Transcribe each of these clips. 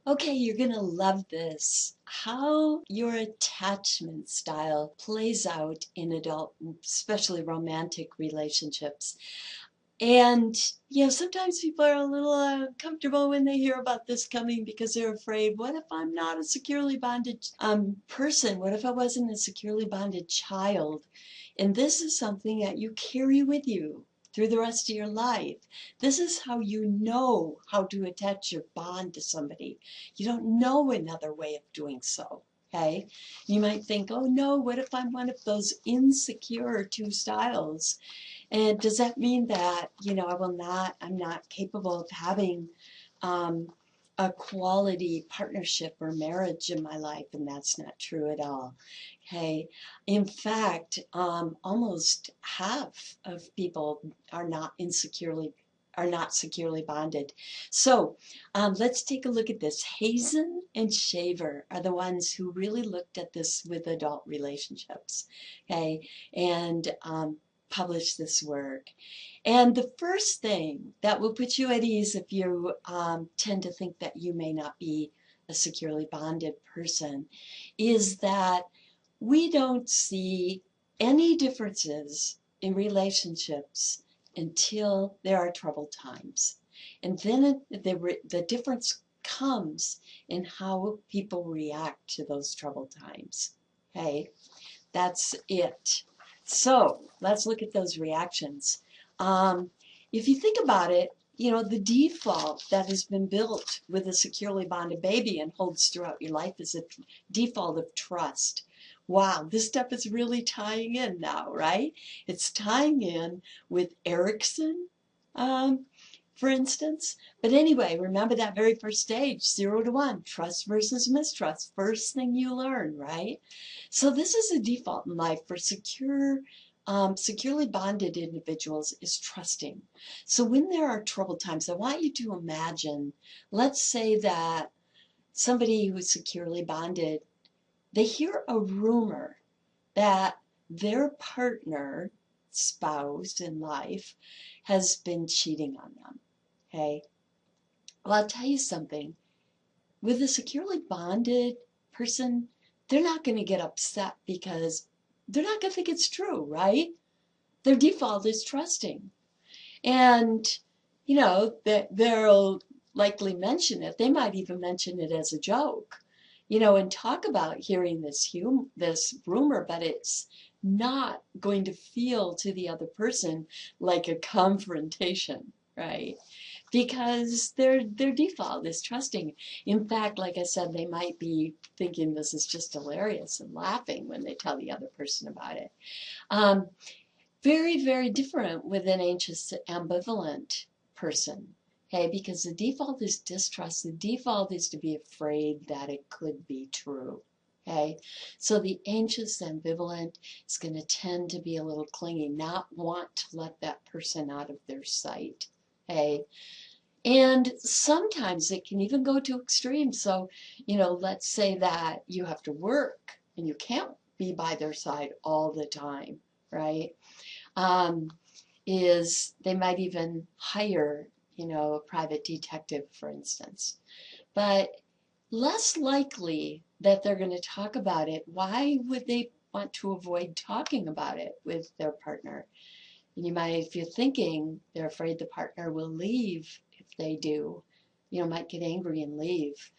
Okay, you're going to love this. How your attachment style plays out in adult, especially romantic relationships. And, sometimes people are a little uncomfortable when they hear about this coming because they're afraid, what if I'm not a securely bonded person? What if I wasn't a securely bonded child? And this is something that you carry with you through the rest of your life. This is how you know how to attach your bond to somebody. You don't know another way of doing so. Okay, you might think, oh no, what if I'm one of those insecure two styles? And does that mean that, I'm not capable of having um, a quality partnership or marriage in my life? And that's not true at all. Okay. In fact, almost half of people are not securely bonded. So let's take a look at this. Hazen and Shaver are the ones who really looked at this with adult relationships. Okay. And publish this work. And the first thing that will put you at ease if you tend to think that you may not be a securely bonded person is that we don't see any differences in relationships until there are troubled times. And then the difference comes in how people react to those troubled times. Okay, that's it. So let's look at those reactions. Um, if you think about it, the default that has been built with a securely bonded baby and holds throughout your life is a default of trust. Wow, this stuff is really tying in now, right? It's tying in with Erickson, um, for instance. But anyway, remember that very first stage, 0 to 1, trust versus mistrust. First thing you learn, right? So this is a default in life for securely bonded individuals is trusting. So when there are troubled times, I want you to imagine, let's say that somebody who is securely bonded, they hear a rumor that their partner, spouse in life, has been cheating on them. Okay. Well, I'll tell you something. With a securely bonded person, they're not going to get upset because they're not going to think it's true, right? Their default is trusting. And, they'll likely mention it. They might even mention it as a joke, and talk about hearing this rumor, but it's not going to feel to the other person like a confrontation, right? Because their default is trusting. In fact, like I said, they might be thinking this is just hilarious and laughing when they tell the other person about it. Um, Very, very different with an anxious, ambivalent person. Okay, because the default is distrust. The default is to be afraid that it could be true. Okay, so the anxious, ambivalent is going to tend to be a little clingy, not want to let that person out of their sight. Okay, and sometimes it can even go to extremes. So, let's say that you have to work and you can't be by their side all the time, right? Um, is they might even hire, a private detective, for instance. But less likely that they're going to talk about it. Why would they want to avoid talking about it with their partner? And you might, if you're thinking they're afraid the partner will leave if they do, might get angry and leave.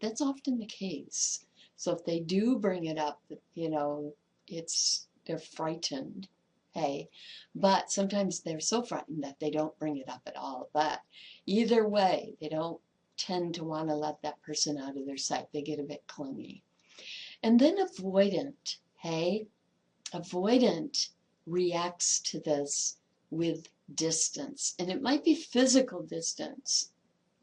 That's often the case. So if they do bring it up, they're frightened. Hey, but sometimes they're so frightened that they don't bring it up at all. But either way, they don't tend to want to let that person out of their sight. They get a bit clingy. And then avoidant, hey, avoidant reacts to this with distance. And it might be physical distance,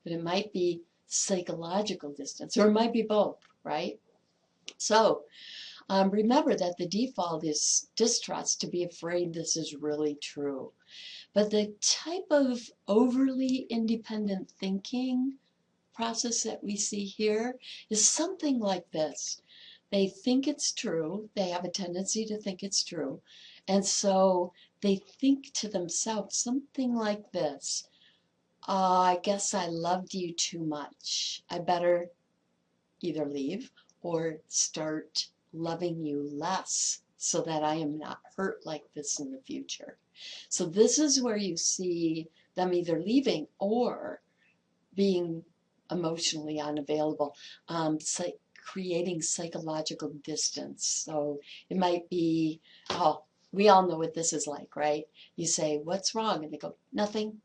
but it might be psychological distance, or it might be both, right? So remember that the default is distrust, to be afraid this is really true. But the type of overly independent thinking process that we see here is something like this. They think it's true. They have a tendency to think it's true. And so they think to themselves something like this. I guess I loved you too much. I better either leave or start loving you less so that I am not hurt like this in the future. So this is where you see them either leaving or being emotionally unavailable, creating psychological distance. So it might be, oh, we all know what this is like, right? You say, what's wrong? And they go, nothing.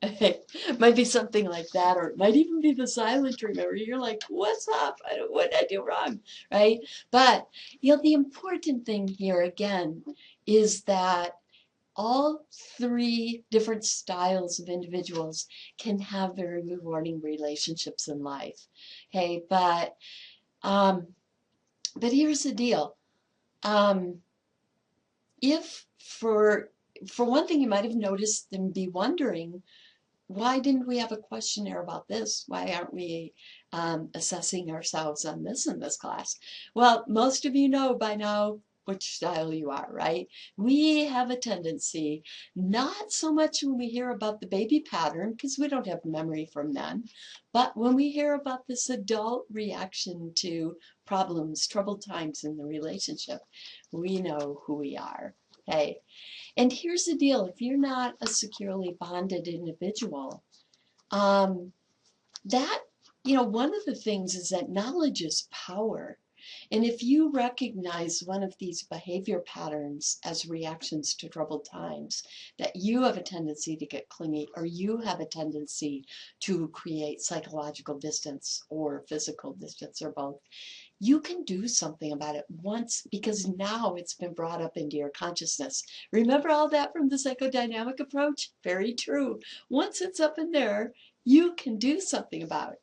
It might be something like that, or it might even be the silent treatment where you're like, what's up? What did I do wrong? Right? But, the important thing here again is that all three different styles of individuals can have very rewarding relationships in life. Okay, um, but here's the deal. If for one thing, you might have noticed and be wondering, why didn't we have a questionnaire about this? Why aren't we assessing ourselves on this in this class? Well, most of you know by now which style you are, right? We have a tendency, not so much when we hear about the baby pattern, because we don't have memory from then, but when we hear about this adult reaction to problems, troubled times in the relationship, we know who we are. Hey, and here's the deal, if you're not a securely bonded individual, that, one of the things is that knowledge is power. And if you recognize one of these behavior patterns as reactions to troubled times, that you have a tendency to get clingy, or you have a tendency to create psychological distance or physical distance, or both, you can do something about it once, because now it's been brought up into your consciousness. Remember all that from the psychodynamic approach? Very true. Once it's up in there, you can do something about it.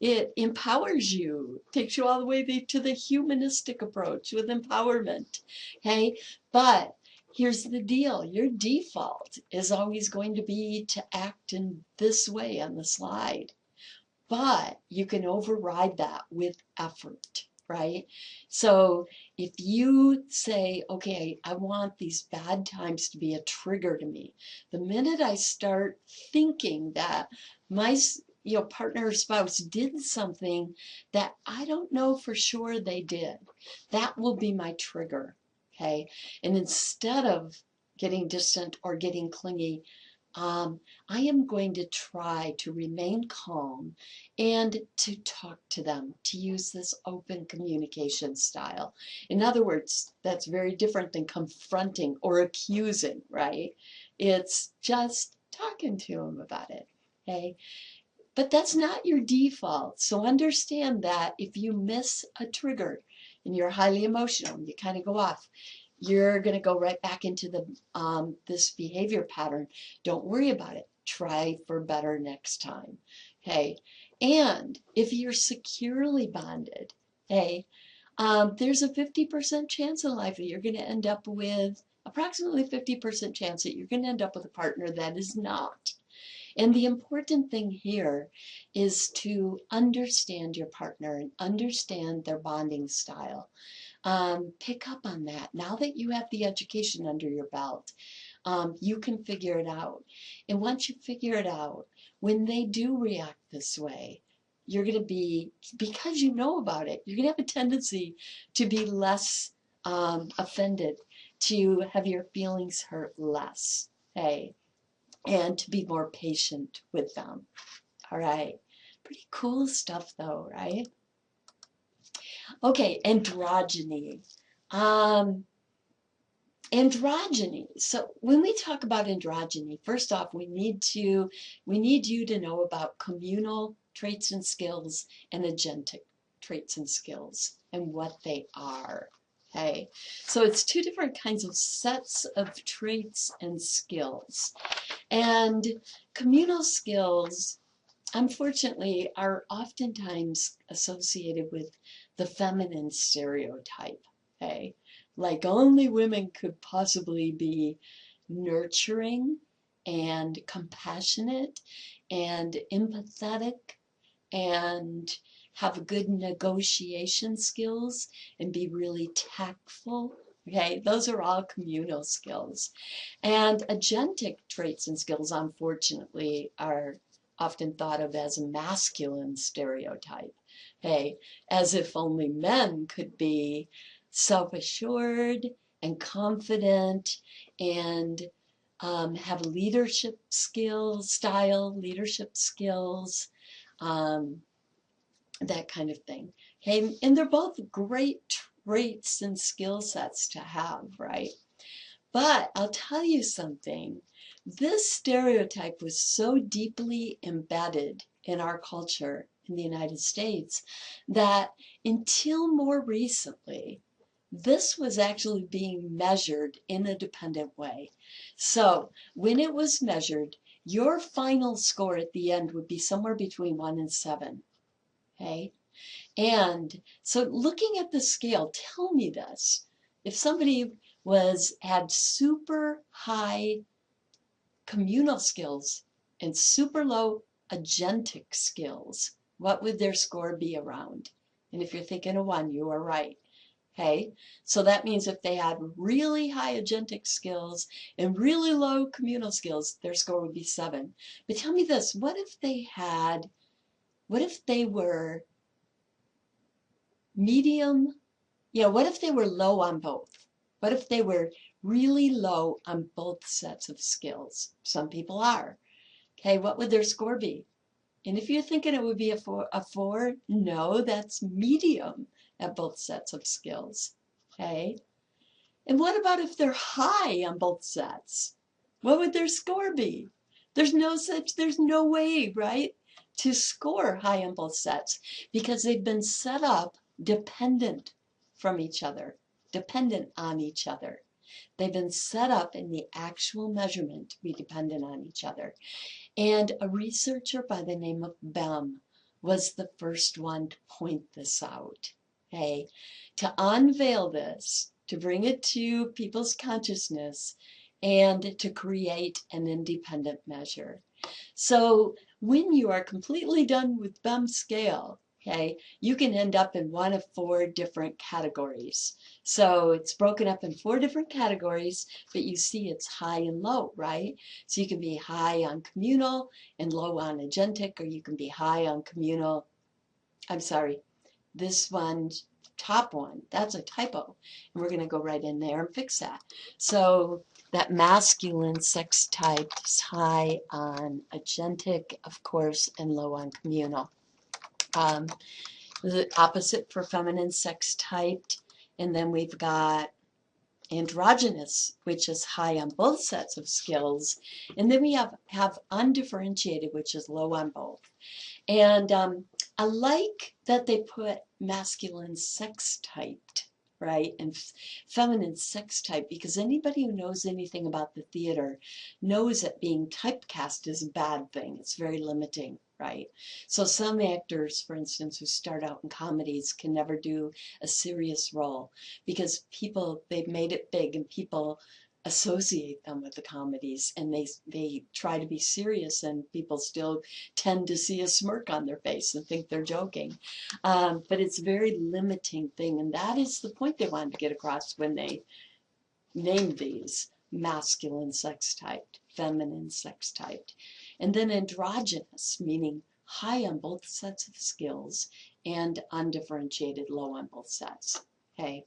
It empowers you, takes you all the way to the humanistic approach with empowerment. Okay, but here's the deal, your default is always going to be to act in this way on the slide, but you can override that with effort, right? So if you say, okay, I want these bad times to be a trigger to me, the minute I start thinking that my partner or spouse did something that I don't know for sure they did, that will be my trigger. Okay, and instead of getting distant or getting clingy, I am going to try to remain calm and to talk to them, to use this open communication style. In other words, that's very different than confronting or accusing, right? It's just talking to them about it, okay? But that's not your default. So understand that if you miss a trigger and you're highly emotional and you kind of go off, you're going to go right back into this behavior pattern. Don't worry about it. Try for better next time. Okay. And if you're securely bonded, hey, there's a 50% chance in life that you're going to end up with, approximately 50% chance that you're going to end up with a partner that is not. And the important thing here is to understand your partner and understand their bonding style. Pick up on that. Now that you have the education under your belt, you can figure it out. And once you figure it out, when they do react this way, you're going to be, because you know about it, you're going to have a tendency to be less offended, to have your feelings hurt less, okay? And to be more patient with them. All right. Pretty cool stuff though, right? Okay, androgyny. Androgyny. So when we talk about androgyny, first off, we need you to know about communal traits and skills and agentic traits and skills and what they are. Okay, so it's two different kinds of sets of traits and skills. And communal skills, unfortunately, are oftentimes associated with the feminine stereotype. Okay, like only women could possibly be nurturing and compassionate and empathetic and have good negotiation skills and be really tactful. Okay, those are all communal skills. And agentic traits and skills, unfortunately, are often thought of as a masculine stereotype. Hey, as if only men could be self-assured and confident and have leadership skills, leadership skills, um, that kind of thing. Okay, and they're both great traits and skill sets to have, right? But I'll tell you something. This stereotype was so deeply embedded in our culture in the United States that until more recently, this was actually being measured in a dependent way. So when it was measured, your final score at the end would be somewhere between 1 and 7. Okay? And so looking at the scale, tell me this. If somebody had super high communal skills and super low agentic skills, what would their score be around? And if you're thinking of 1, you are right. Okay, so that means if they had really high agentic skills and really low communal skills, their score would be 7. But tell me this, what if they were medium, what if they were low on both? What if they were really low on both sets of skills? Some people are. Okay, what would their score be? And if you're thinking it would be a 4, no, that's medium at both sets of skills. Okay? And what about if they're high on both sets? What would their score be? There's no way, right, to score high on both sets because they've been set up dependent from each other, dependent on each other. They've been set up in the actual measurement to be dependent on each other. And a researcher by the name of Bem was the first one to point this out. Okay, to unveil this, to bring it to people's consciousness, and to create an independent measure. So when you are completely done with Bem's scale, okay, you can end up in one of 4 different categories. So it's broken up in 4 different categories, but you see it's high and low, right? So you can be high on communal and low on agentic, or you can be high on communal. I'm sorry, this one, top one, that's a typo. And we're going to go right in there and fix that. So that masculine sex type is high on agentic, of course, and low on communal. The opposite for feminine sex typed. And then we've got androgynous, which is high on both sets of skills. And then we have undifferentiated, which is low on both. And I like that they put masculine sex typed, right, and feminine sex type, because anybody who knows anything about the theater knows that being typecast is a bad thing. It's very limiting, right? So some actors, for instance, who start out in comedies can never do a serious role because they've made it big and people associate them with the comedies, and they try to be serious, and people still tend to see a smirk on their face and think they're joking. But it's a very limiting thing, and that is the point they wanted to get across when they named these masculine sex typed, feminine sex typed. And then androgynous, meaning high on both sets of skills and undifferentiated, low on both sets. Okay.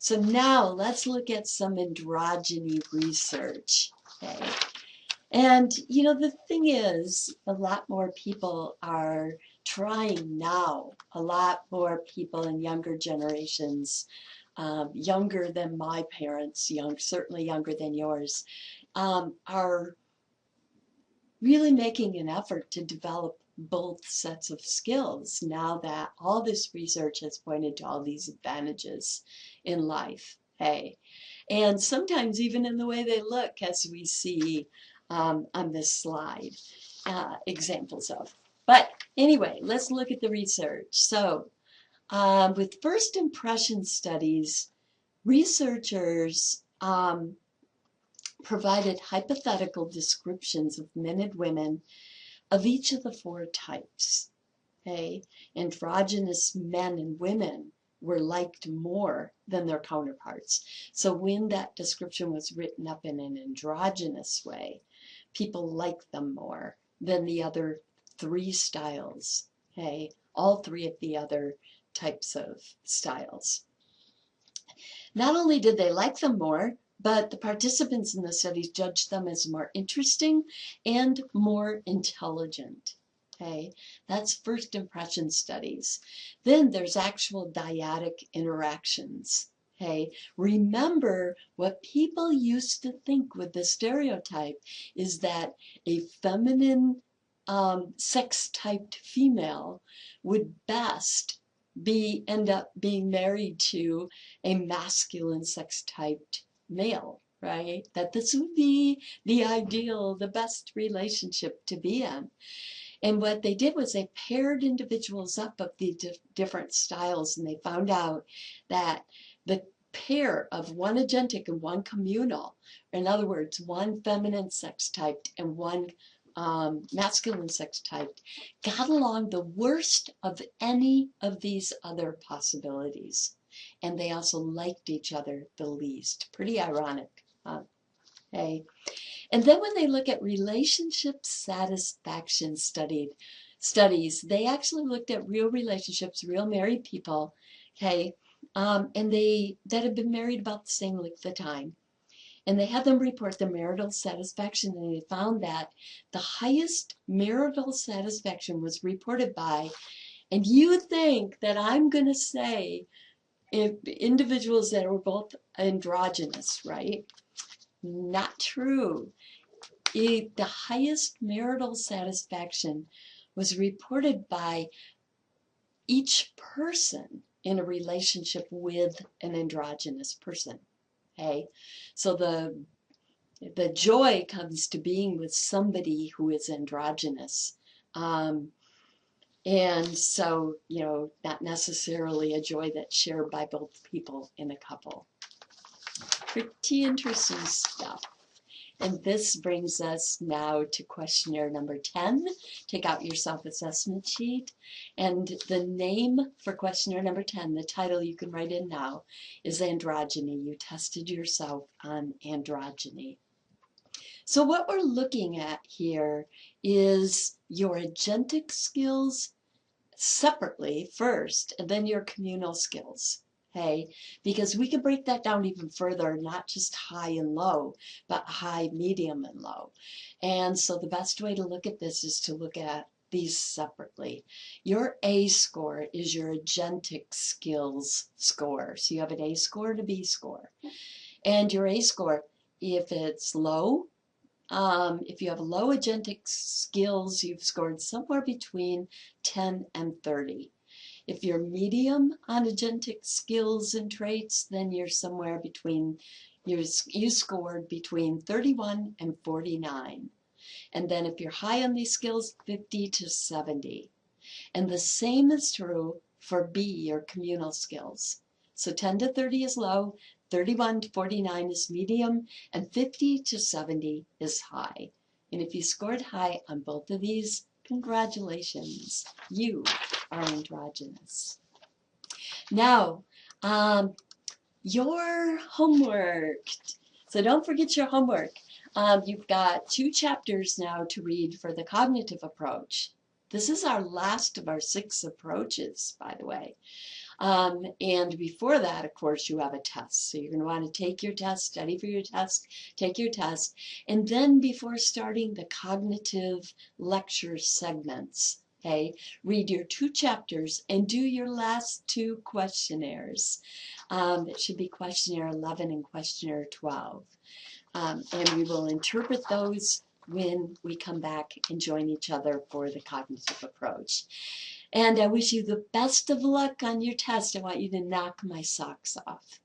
So now let's look at some androgyny research. Okay. And the thing is, a lot more people are trying now. A lot more people in younger generations, younger than my parents, certainly younger than yours, are really making an effort to develop both sets of skills now that all this research has pointed to all these advantages in life. Hey, and sometimes even in the way they look, as we see on this slide, examples of. But anyway, let's look at the research. So with first impression studies, researchers provided hypothetical descriptions of men and women of each of the 4 types. Okay? Androgynous men and women were liked more than their counterparts. So when that description was written up in an androgynous way, people like them more than the other three styles, okay? All three of the other types of styles. Not only did they like them more, but the participants in the studies judged them as more interesting and more intelligent. Okay, that's first impression studies. Then there's actual dyadic interactions. Okay, remember what people used to think with the stereotype is that a feminine sex-typed female would best end up being married to a masculine sex-typed male, right? That this would be the ideal, the best relationship to be in. And what they did was they paired individuals up of the different styles, and they found out that the pair of one agentic and one communal, in other words, one feminine sex typed and one masculine sex typed, got along the worst of any of these other possibilities. And they also liked each other the least. Pretty ironic, huh? Okay. And then when they look at relationship satisfaction studies, they actually looked at real relationships, real married people, okay, and that had been married about the same length of time. And they had them report their marital satisfaction, and they found that the highest marital satisfaction was reported by, and you think that I'm going to say, individuals that were both androgynous, right? Not true. The highest marital satisfaction was reported by each person in a relationship with an androgynous person. Okay, so the joy comes to being with somebody who is androgynous, and so not necessarily a joy that's shared by both people in a couple. Pretty interesting stuff. And this brings us now to questionnaire number 10. Take out your self-assessment sheet. And the name for questionnaire number 10, the title you can write in now, is androgyny. You tested yourself on androgyny. So what we're looking at here is your agentic skills separately first, and then your communal skills. Okay, because we can break that down even further, not just high and low, but high, medium, and low. And so the best way to look at this is to look at these separately. Your A score is your agentic skills score. So you have an A score and a B score. And your A score, if it's low, if you have low agentic skills, you've scored somewhere between 10 and 30. If you're medium on agentic skills and traits, then you're somewhere between, you scored between 31 and 49. And then if you're high on these skills, 50 to 70. And the same is true for B, your communal skills. So 10 to 30 is low, 31 to 49 is medium, and 50 to 70 is high. And if you scored high on both of these, congratulations, you are androgynous. Now, your homework. So don't forget your homework. You've got 2 chapters now to read for the cognitive approach. This is our last of our 6 approaches, by the way. And before that, of course, you have a test. So you're going to want to take your test, study for your test, take your test. And then before starting the cognitive lecture segments, okay, read your 2 chapters and do your last 2 questionnaires. It should be questionnaire 11 and questionnaire 12. And we will interpret those when we come back and join each other for the cognitive approach. And I wish you the best of luck on your test. I want you to knock my socks off.